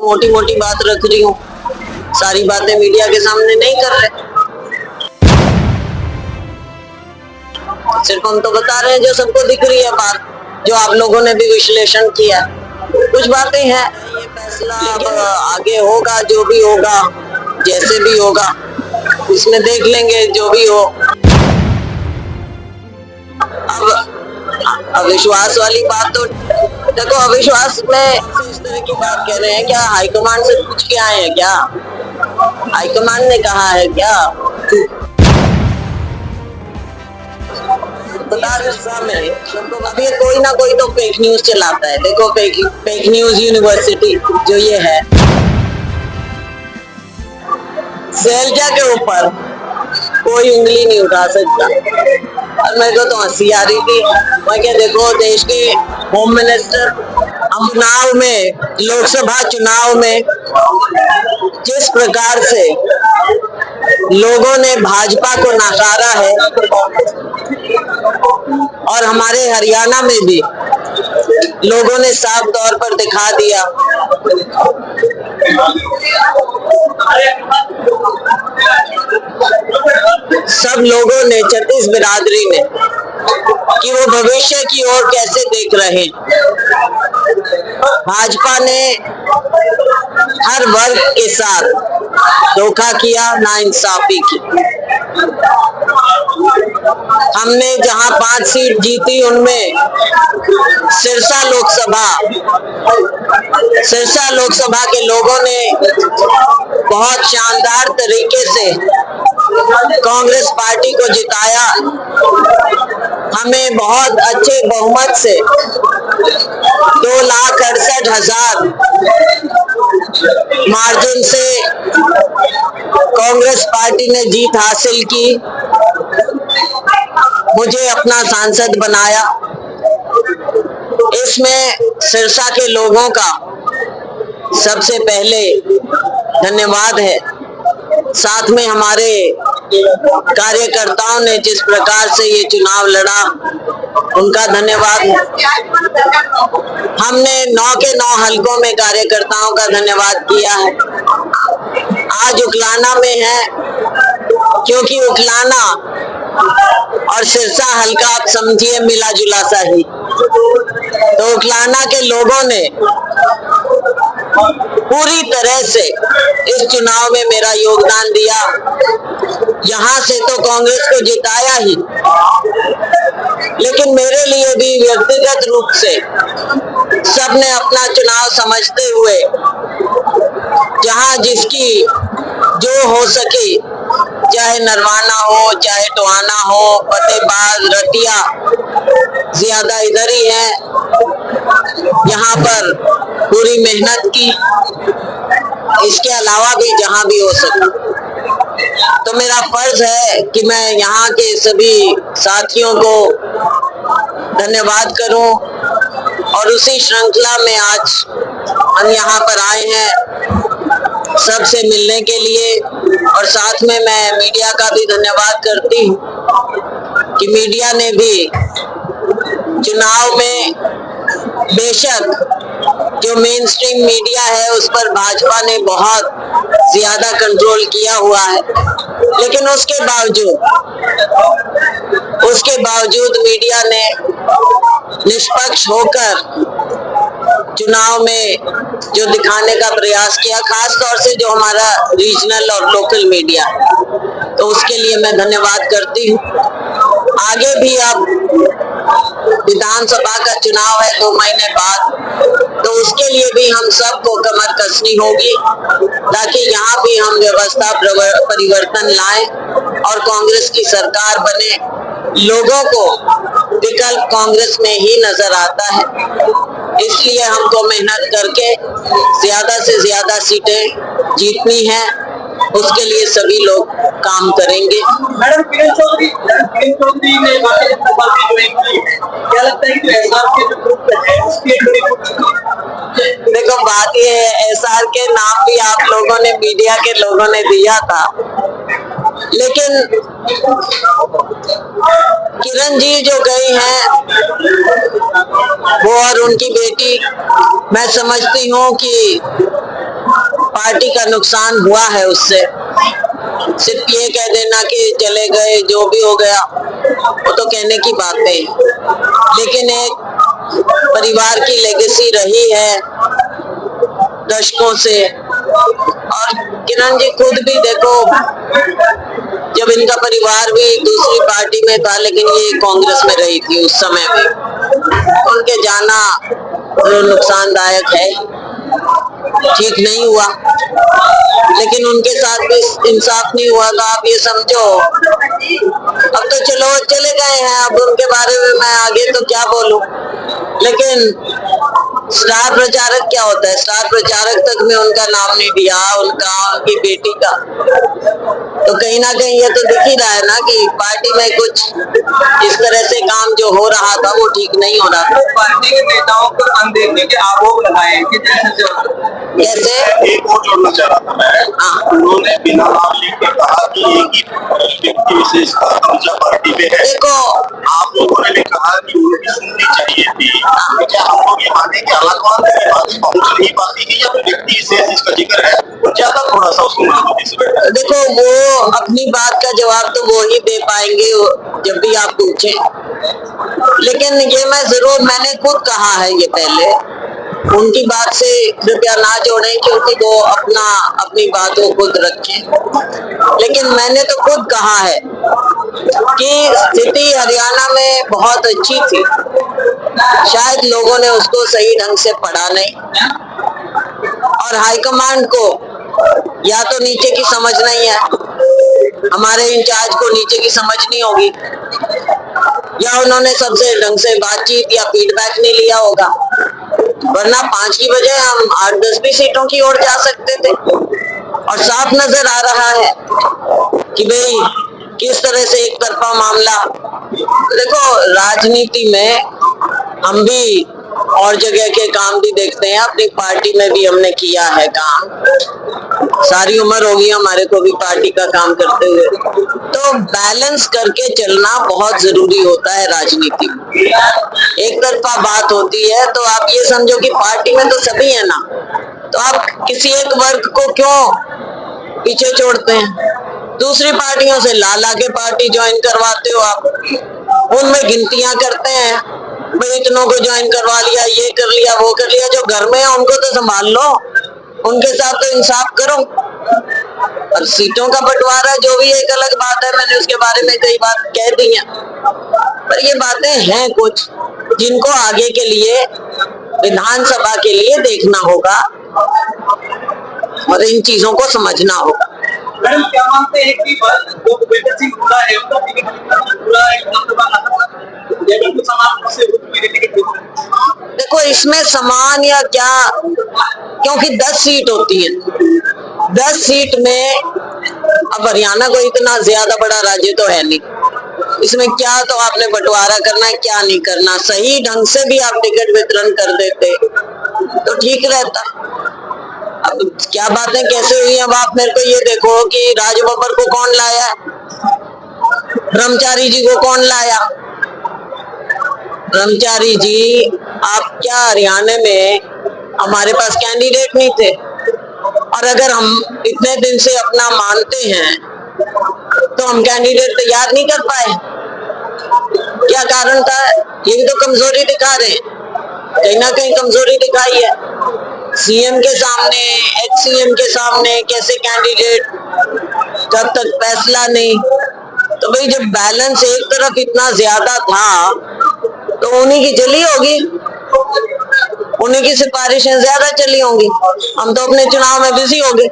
मोटी मोटी बात रख रही हूँ, सारी बातें मीडिया के सामने नहीं कर रहे। सिर्फ हम तो बता रहे हैं जो सबको दिख रही है बात, जो आप लोगों ने भी विश्लेषण किया। कुछ बातें हैं, ये फैसला अब आगे होगा, जो भी होगा, जैसे भी होगा, इसमें देख लेंगे जो भी हो। अब अविश्वास वाली बात तो देखो, अविश्वास में इस तरह की बात कह रहे हैं, क्या हाईकमान से पूछ के आए हैं क्या? हाईकमान ने कहा है क्या? अभी कोई ना कोई तो फेक न्यूज चलाता है। देखो फेक न्यूज यूनिवर्सिटी जो ये है, शैलजा के ऊपर कोई उंगली नहीं उठा सकता। और मेरे को तो हंसी आ रही थी, मैं क्या, देखो देश के होम मिनिस्टर चुनाव में, लोकसभा चुनाव में जिस प्रकार से लोगों ने भाजपा को नकारा है, और हमारे हरियाणा में भी लोगों ने साफ तौर पर दिखा दिया सब लोगों ने, छत्तीस बिरादरी ने, कि वो भविष्य की ओर कैसे देख रहे हैं। भाजपा ने हर वर्ग के साथ धोखा किया, नाइंसाफी की। हमने जहां 5 सीट जीती, उनमें सिरसा लोकसभा के लोगों ने बहुत शानदार तरीके से कांग्रेस पार्टी को जिताया। हमें बहुत अच्छे बहुमत से 2,68,000 मार्जिन से कांग्रेस पार्टी ने जीत हासिल की, मुझे अपना सांसद बनाया। इसमें सिरसा के लोगों का सबसे पहले धन्यवाद है। साथ में हमारे कार्यकर्ताओं ने जिस प्रकार से ये चुनाव लड़ा, उनका धन्यवाद है। हमने 9 के 9 हलकों में कार्यकर्ताओं का धन्यवाद किया है। आज उकलाना में है, क्योंकि उकलाना और सिरसा हल्का आप समझिए मिला जुला सा ही। तो उकलाना के लोगों ने पूरी तरह से इस चुनाव में मेरा योगदान दिया। यहां से तो कांग्रेस को जिताया ही, लेकिन मेरे लिए भी व्यक्तिगत रूप से सबने अपना चुनाव समझते हुए, जहां जिसकी जो हो सके, चाहे नरवाना हो, चाहे टोहाना हो, फतेहबाद, रतिया, ज्यादा इधर ही है, यहाँ पर पूरी मेहनत की। इसके अलावा भी जहां भी हो सका, तो मेरा फर्ज है कि मैं यहाँ के सभी साथियों को धन्यवाद करूं। और उसी श्रृंखला में आज हम यहाँ पर आए हैं सबसे मिलने के लिए। और साथ में मैं मीडिया का भी धन्यवाद करती हूँ कि मीडिया ने भी चुनाव में, बेशक जो मेन स्ट्रीम मीडिया है उस पर भाजपा ने बहुत ज्यादा कंट्रोल किया हुआ है, लेकिन उसके बावजूद मीडिया ने निष्पक्ष होकर चुनाव में जो दिखाने का प्रयास किया, खास तौर से जो हमारा रीजनल और लोकल मीडिया, तो उसके लिए मैं धन्यवाद करती हूँ। आगे भी अब विधानसभा का चुनाव है 2 महीने बाद, तो उसके लिए भी हम सबको कमर कसनी होगी, ताकि यहाँ भी हम व्यवस्था परिवर्तन लाएं और कांग्रेस की सरकार बने। लोगों को विकल्प कांग्रेस में ही नजर आता है, इसलिए हमको मेहनत करके ज्यादा से ज्यादा सीटें जीतनी है, उसके लिए सभी लोग काम करेंगे। मैडम किरण चौधरी ने भारतीय जनता पार्टी ज्वाइन की, क्या लगता है कि एहसास के जो ग्रुप है उसके? देखो बात ये है, ऐसा परिवार के नाम भी आप लोगों ने, मीडिया के लोगों ने दिया था, लेकिन किरण जी जो गई हैं, वो और उनकी बेटी, मैं समझती हूँ कि पार्टी का नुकसान हुआ है उससे। सिर्फ ये कह देना कि चले गए, जो भी हो गया वो तो कहने की बात है, लेकिन एक परिवार की लेगेसी रही है दशकों से। और किरण जी खुद भी देखो, जब इनका परिवार भी दूसरी पार्टी में था, लेकिन ये कांग्रेस में रही थी उस समय में, उनके जाना तो नुकसानदायक है, ठीक नहीं हुआ, लेकिन उनके साथ भी इंसाफ नहीं हुआ। तो आप ये समझो, अब तो चलो चले गए हैं, अब उनके बारे में मैं आगे तो क्या बोलूं। लेकिन स्टार प्रचारक क्या होता है, स्टार प्रचारक तक में उनका नाम नहीं दिया, उनकी बेटी का। तो कहीं ना कहीं ये तो दिख ही रहा है ना कि पार्टी में कुछ इस तरह से काम जो हो रहा था वो ठीक नहीं हो रहा था। पार्टी के नेताओं पर अनदेखी के आरोप लगाए कि जैसे एक और जोड़ना चाह रहा था मैं, उन्होंने बिना नाम लिख के कहा कि एक ही व्यक्ति विशेष का कब्जा पार्टी पे है। देखो, आप लोगों ने भी कहा कि उन्हें सुननी चाहिए थी, क्या हम लोग ये माने कि अलग बात पहुंच नहीं पाती है, या फिर व्यक्ति विशेष जिसका जिक्र है ज्यादा थोड़ा सा उसको देखो, वो अपनी बात का जवाब तो वो ही दे पाएंगे जब भी आप पूछें। लेकिन ये मैंने खुद कहा है ये पहले, उनकी बात से कृपया ना जोड़ें, क्योंकि वो अपनी बात को खुद रखें। लेकिन मैंने तो खुद कहा है कि स्थिति हरियाणा में बहुत अच्छी थी, शायद लोगों ने उसको सही ढंग से पढ़ा नहीं, और हाईकमांड को या तो नीचे की समझ नहीं है, हमारे इंचार्ज को नीचे की समझ नहीं होगी, या उन्होंने सबसे ढंग से बातचीत या फीडबैक नहीं लिया होगा, वरना 5 की बजाय हम 8-10 भी सीटों की ओर जा सकते थे। और साफ नजर आ रहा है कि भाई किस तरह से एक तरफा मामला। देखो, राजनीति में हम भी और जगह के काम भी देखते हैं, अपनी पार्टी में भी हमने किया है काम, सारी उम्र होगी हमारे को भी पार्टी का काम करते हुए। तो बैलेंस करके चलना बहुत जरूरी होता है राजनीति में। एक तरफा बात होती है तो आप ये समझो कि पार्टी में तो सभी है ना, तो आप किसी एक वर्ग को क्यों पीछे छोड़ते हैं? दूसरी पार्टियों से ला के पार्टी ज्वाइन करवाते हो आप, उनमें गिनतियां करते हैं, भाई इतनों को ज्वाइन करवा लिया, ये कर लिया, वो कर लिया। जो घर में है उनको तो संभाल लो, उनके साथ तो इंसाफ करो। और सीटों का बंटवारा जो भी एक अलग बात है, मैंने उसके बारे में कई बात कह दी है, पर ये बातें हैं कुछ जिनको आगे के लिए विधानसभा के लिए देखना होगा और इन चीजों को समझना होगा। मैडम क्या मानते हैं कि वो बेटा सिंह पूरा है, पूरा देखो, इसमें समान या क्या, क्योंकि 10 सीट होती है, 10 सीट में अब हरियाणा कोई इतना ज्यादा बड़ा राज्य तो है नहीं, इसमें क्या तो आपने बंटवारा करना है, क्या नहीं करना। सही ढंग से भी आप टिकट वितरण कर देते तो ठीक रहता। अब क्या बातें कैसे हुई, अब आप मेरे को ये देखो कि राजबब्बर को कौन लाया, ब्रह्मचारी जी को कौन लाया? ब्रह्मचारी जी, आप क्या हरियाणा में हमारे पास कैंडिडेट नहीं थे? और अगर हम इतने दिन से अपना मानते हैं तो हम कैंडिडेट तैयार नहीं कर पाए, क्या कारण था? ये भी तो कमजोरी दिखा रहे हैं, कहीं ना कहीं कमजोरी दिखाई है। सीएम के सामने, एक्स सीएम के सामने कैसे कैंडिडेट, जब तक फैसला नहीं। तो भाई जब बैलेंस एक तरफ इतना ज्यादा था तो उन्हीं की चली होगी, उन्हीं की सिफारिशें ज्यादा चली होंगी, हम तो अपने चुनाव में बिजी हो गए।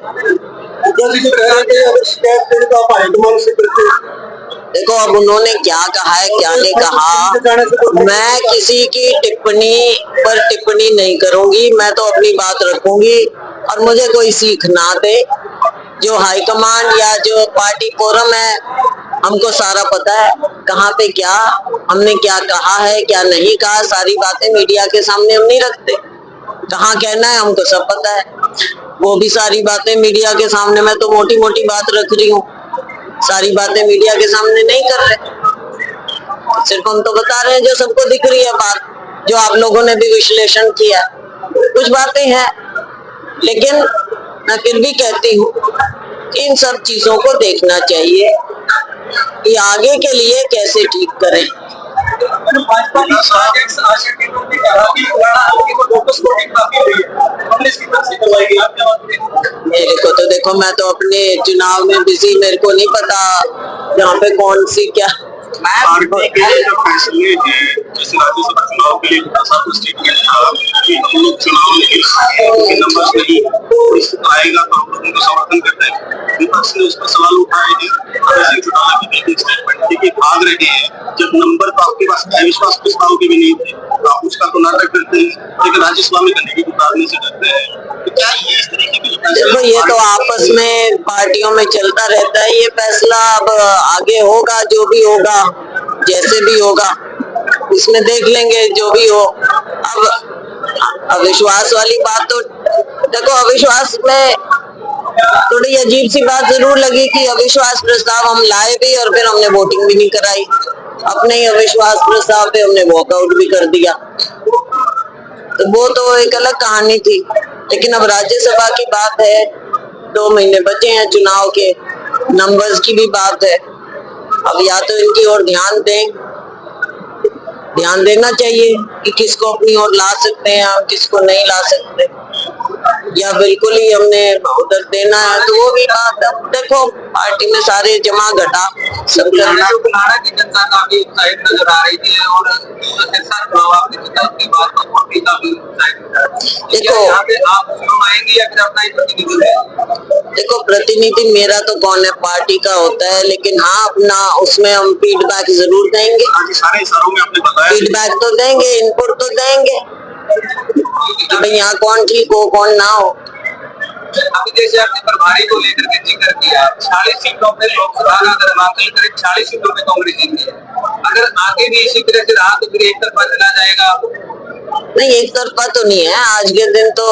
देखो, अब उन्होंने क्या कहा है क्या नहीं कहा, मैं किसी की टिप्पणी पर टिप्पणी नहीं करूंगी, मैं तो अपनी बात रखूंगी और मुझे कोई सीख ना दे। जो हाईकमांड या जो पार्टी फोरम है, हमको सारा पता है कहाँ पे क्या हमने क्या कहा है क्या नहीं कहा, सारी बातें मीडिया के सामने हम नहीं रखते, कहाँ कहना है हमको सब पता है। वो भी सारी बातें मीडिया के सामने, मैं तो मोटी मोटी बात रख रही हूँ, सारी बातें मीडिया के सामने नहीं कर रहे, सिर्फ हम तो बता रहे हैं जो सबको दिख रही है बात, जो आप लोगों ने भी विश्लेषण किया। कुछ बातें हैं, लेकिन मैं फिर भी कहती हूँ कि इन सब चीजों को देखना चाहिए कि आगे के लिए कैसे ठीक करें। भाजपा की अध्यक्ष आशा टिटोर ने कहा कि हल्के को फोकस वोटिंग काफी हुई है, कांग्रेस की तरफ से करवाएगी, आप क्या मानते हैं? मेरे को तो देखो, मैं तो अपने चुनाव में बिजी, मेरे को नहीं पता यहाँ पे कौन सी क्या पार्टी के जो फैसले हैं, जैसे राज्यसभा चुनाव के लिए स्टेटमेंट था कि हम लोग चुनाव नहीं, नंबर नहीं आएगा तो हम लोग उनको समर्थन करते हैं। विपक्ष ने उस पर सवाल उठाए हैं, स्टेटमेंट कि भाग रहे हैं, जब नंबर तो आपके पास अविश्वास प्रस्ताव के भी नहीं थे, तो आप उसका तो नाटक करते हैं, लेकिन राज्यसभा में करने की उतारने से डरते हैं। तो क्या ये इस तरीके की देखो, ये तो आपस में पार्टियों में चलता रहता है, ये फैसला अब आगे होगा, जो भी होगा, जैसे भी होगा, इसमें देख लेंगे जो भी हो। अब अविश्वास वाली बात तो देखो, अविश्वास में थोड़ी अजीब सी बात जरूर लगी कि अविश्वास प्रस्ताव हम लाए भी और फिर हमने वोटिंग भी नहीं कराई, अपने ही अविश्वास प्रस्ताव पे हमने वॉकआउट भी कर दिया, तो वो तो एक अलग कहानी थी। लेकिन अब राज्यसभा की बात है, 2 महीने बचे हैं चुनाव के, नंबर्स की भी बात है। अब या तो इनकी ओर ध्यान देना चाहिए कि किसको अपनी ओर ला सकते हैं हम, किसको नहीं ला सकते, या बिल्कुल ही हमने उधर देना है, तो वो भी बात है। देखो, पार्टी में सारे जमा घटा सब करना। बुलाना की जनता काफी उत्साहित नजर आ रही थी और आपने की बात काफी देखो, आप आएंगे या फिर अपना ही प्रतिनिधि है? देखो, प्रतिनिधि मेरा तो कौन है, पार्टी का होता है, लेकिन हाँ, अपना उसमें हम फीडबैक जरूर देंगे, सारे इशारों में आपने बताया, फीडबैक तो देंगे, इनपुट तो देंगे कि भाई यहाँ कौन ठीक हो, कौन ना हो। अभी जैसे आपने प्रभारी को लेकर के जिक्र किया, 40 सीटों पे लोकसभा का अगर बात करें, 40 सीटों पे कांग्रेस जीती है, अगर आगे भी इसी तरह से रहा तो फिर एक तरफा चला जाएगा? नहीं, एक तरफा तो नहीं है, आज के दिन तो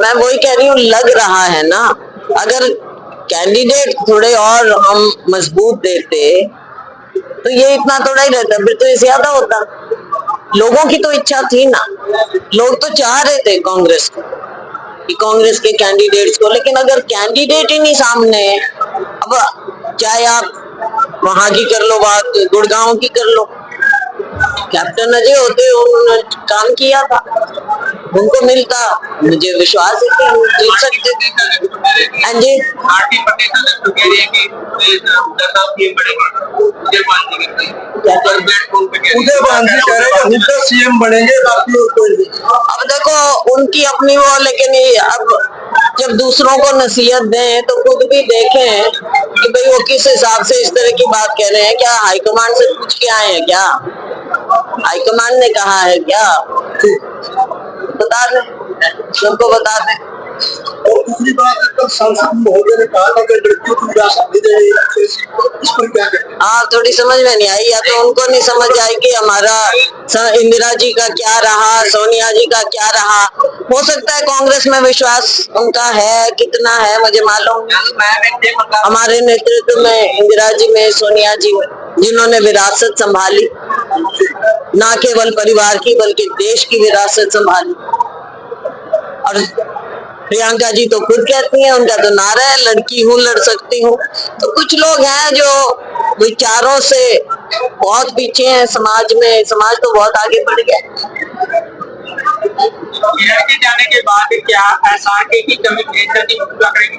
मैं वही कह रही हूँ, लग रहा है ना। अगर कैंडिडेट थोड़े और हम मजबूत देते तो ये इतना थोड़ा ही रहता, फिर तो ये ज्यादा होता। लोगों की तो इच्छा थी ना, लोग तो चाह रहे थे कांग्रेस को, कि कांग्रेस के कैंडिडेट्स को, लेकिन अगर कैंडिडेट ही नहीं सामने, अब चाहे आप वहां की कर लो बात, गुड़गांव की कर लो, कैप्टन अजय होते, उन्होंने काम किया था, उनको मिलता, मुझे विश्वास है कि हम जीत सकते थे। हाँ जी, सीएम बनेंगे। अब देखो, उनकी अपनी वो, लेकिन अब जब दूसरों को नसीहत दें तो खुद भी देखें कि भाई वो किस हिसाब से इस तरह की बात कह रहे हैं। क्या हाईकमान से पूछ के आए हैं क्या? हाईकमान ने कहा है क्या? बता दें, सबको बता दें। और दूसरी बात, सांसद महोदय ने कहा था कि लड़कियों को विरासत दी जाएगी, इस पर क्या कहते हैं? हाँ, थोड़ी समझ में नहीं आई, या तो उनको नहीं समझ आई कि हमारा इंदिरा जी का क्या रहा, सोनिया जी का क्या रहा। हो सकता है कांग्रेस में विश्वास उनका है, कितना है मुझे मालूम नहीं। हमारे नेतृत्व में इंदिरा जी में, सोनिया जी में, जिन्होंने विरासत संभाली, ना केवल परिवार की बल्कि देश की विरासत संभाली। और प्रियंका जी तो खुद कहती हैं, उनका तो नारा है, लड़की हूँ लड़ सकती हूँ। तो कुछ लोग हैं जो विचारों से बहुत पीछे हैं समाज में, समाज तो बहुत आगे बढ़ गया। लड़के जाने के बाद क्या एसआरके की कमी करेगी?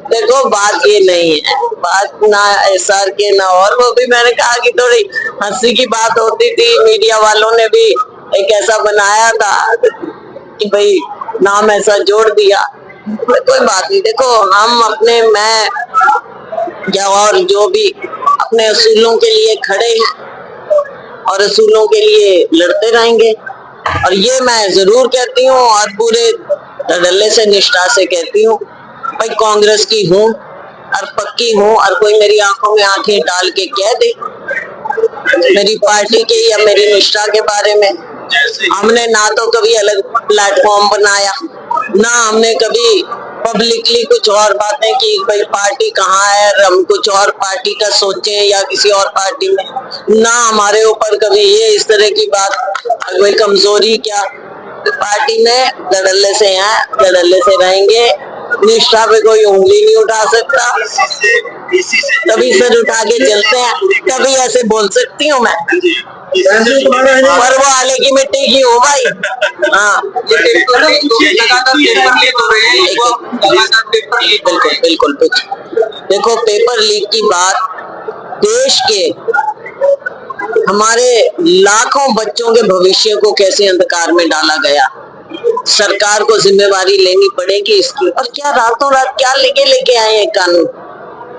देखो, बात ये नहीं है, बात ना एसआरके ना, और वो भी मैंने कहा कि थोड़ी हंसी की बात होती थी, मीडिया वालों ने भी एक ऐसा बनाया था कि भाई नाम ऐसा जोड़ दिया। कोई बात नहीं, देखो हम अपने, मैं या और जो भी अपने असूलों के लिए खड़े हैं और असूलों के लिए लड़ते रहेंगे। और ये मैं जरूर कहती हूँ और पूरे धड़ल्ले से, निष्ठा से कहती हूँ, भाई कांग्रेस की हूँ और पक्की हूँ। और कोई मेरी आंखों में आंखें डाल के कह दे मेरी पार्टी के या मेरी निष्ठा के बारे में, जैसे हमने ना तो कभी अलग प्लेटफॉर्म बनाया, ना हमने कभी पब्लिकली कुछ और बातें की, भाई पार्टी कहाँ है, हम कुछ और पार्टी का सोचे या किसी और पार्टी में, ना हमारे ऊपर कभी ये इस तरह की बात कोई कमजोरी क्या। पार्टी में धड़ल्ले से हैं, धड़ल्ले से रहेंगे, निष्ठा पे कोई उंगली नहीं उठा सकता, इसी से तभी सर उठा के चलते हैं, तभी ऐसे बोल सकती हूँ मैं, पर वो आले की मिट्टी की हूँ भाई। हाँ लगातार पेपर लीक हो रहे हैं, लगातार पेपर लीक हो रहे हैं। बिल्कुल बिल्कुल। देखो पेपर लीक की बात, देश के हमारे लाखों बच्चों के भविष्य को कैसे अंधकार में डाला गया, सरकार को जिम्मेवारी लेनी पड़ेगी इसकी। और क्या रातों रात क्या लेके आए हैं कानून,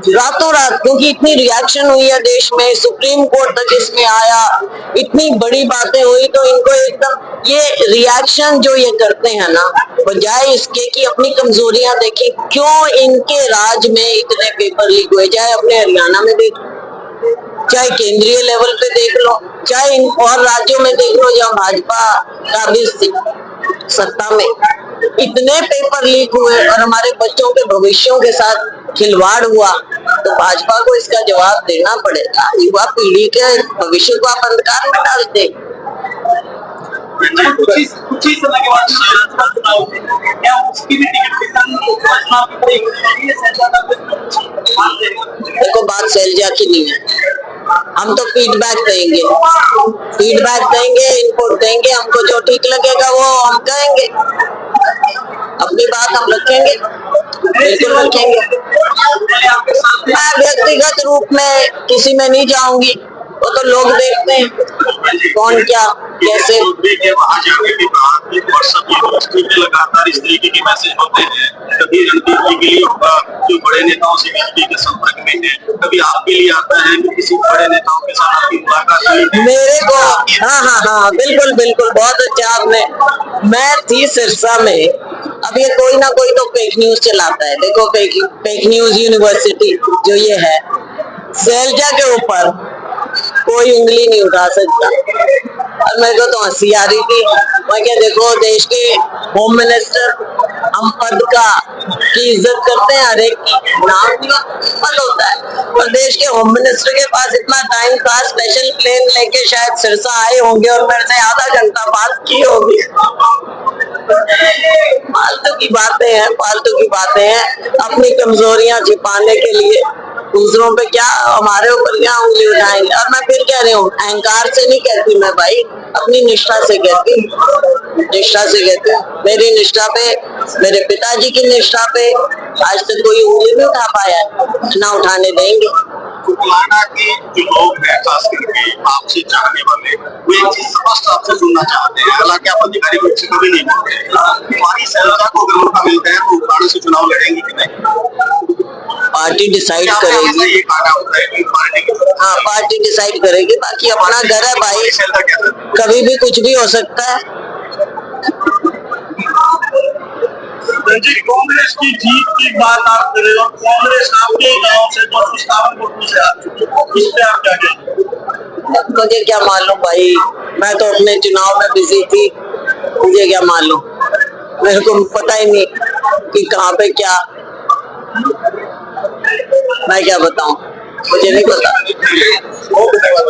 रातों रात, क्योंकि इतनी रिएक्शन हुई है देश में, सुप्रीम कोर्ट तक इसमें आया, इतनी बड़ी बातें हुई, तो इनको एकदम ये रिएक्शन जो ये करते हैं ना, बजाय इसके कि अपनी कमजोरियां देखें, क्यों इनके राज में इतने पेपर लीक हुए, चाहे अपने हरियाणा में देख, चाहे केंद्रीय लेवल पे देख लो, चाहे इन और राज्यों में देख लो जहाँ भाजपा का भी सत्ता में, इतने पेपर लीक हुए और हमारे बच्चों के भविष्यों के साथ खिलवाड़ हुआ, तो भाजपा को इसका जवाब देना पड़ेगा। युवा पीढ़ी के भविष्य को आप अंधकार में डालते। कुछ ही समय के बाद क्या उसकी भी देखो बात शैलजा की नहीं है, हम तो फीडबैक देंगे, इनपुट देंगे, हमको जो ठीक लगेगा वो हम कहेंगे, अपनी बात हम रखेंगे, बिल्कुल रखेंगे। मैं व्यक्तिगत रूप में किसी में नहीं जाऊंगी, वो तो लोग देखते हैं कौन क्या कैसे। वहाँ जाने के बाद लगातार इस तरीके के मैसेज होते हैं, कभी रणदीप जी के लिए जो बड़े नेताओं से बीजेपी के संपर्क में है, कभी आपके लिए आता है कि किसी बड़े नेताओं के साथ आपकी मुलाकात हुई मेरे को। हाँ बिल्कुल बिल्कुल, बहुत अच्छा आपने, मैं थी सिरसा में, अब ये कोई ना कोई तो फेक न्यूज चलाता है, देखो फेक न्यूज यूनिवर्सिटी जो ये है, शैलजा के ऊपर कोई उंगली नहीं उठा सकता। और मेरे को तो हंसी आ रही थी, मैं क्या, देखो देश के होम मिनिस्टर, हम पद की इज्जत करते हैं, हर एक की नाम भी पद होता है, और देश के होम मिनिस्टर के पास इतना टाइम था, स्पेशल प्लेन लेके शायद सिरसा आए होंगे और मेरे से आधा घंटा बात की होगी। फालतू की बातें हैं, अपनी कमजोरियां छिपाने के लिए दूसरों पे क्या, हमारे ऊपर क्या उंगली उठाएंगे। और मैं फिर कह रही हूँ, अहंकार से नहीं कहती मैं भाई, अपनी निष्ठा से कहती हूँ। मेरी निष्ठा पे, मेरे पिताजी की निष्ठा पे आज तक कोई उंगली नहीं उठा पाया, ना उठाने देंगे। कुलाना के जो लोग हैं, खास करके आपसे चाहने वाले, वो एक चीज स्पष्ट आपसे सुनना चाहते हैं, हालांकि आप अधिकारी रूप से कभी नहीं बोलते, हमारी शैलजा को अगर मौका मिलता है तो कुलाना से चुनाव लड़ेंगे कि नहीं? पार्टी डिसाइड करेगी। ये कहना होता है कि हाँ पार्टी डिसाइड करेगी, बाकी अपना घर है भाई, कभी भी कुछ भी हो सकता है। कांग्रेस की जीत की बात आप कर रहे हो, कांग्रेस आपके गांव से तो सुस्तावनपुर से आ चुकी है, इस पे आप क्या कहेंगे? मुझे क्या मालूम भाई, मैं तो अपने चुनाव में बिजी थी, मुझे क्या मालूम, मेरे को पता ही नहीं कि कहाँ पे क्या, मैं क्या बताऊं, मुझे नहीं पता।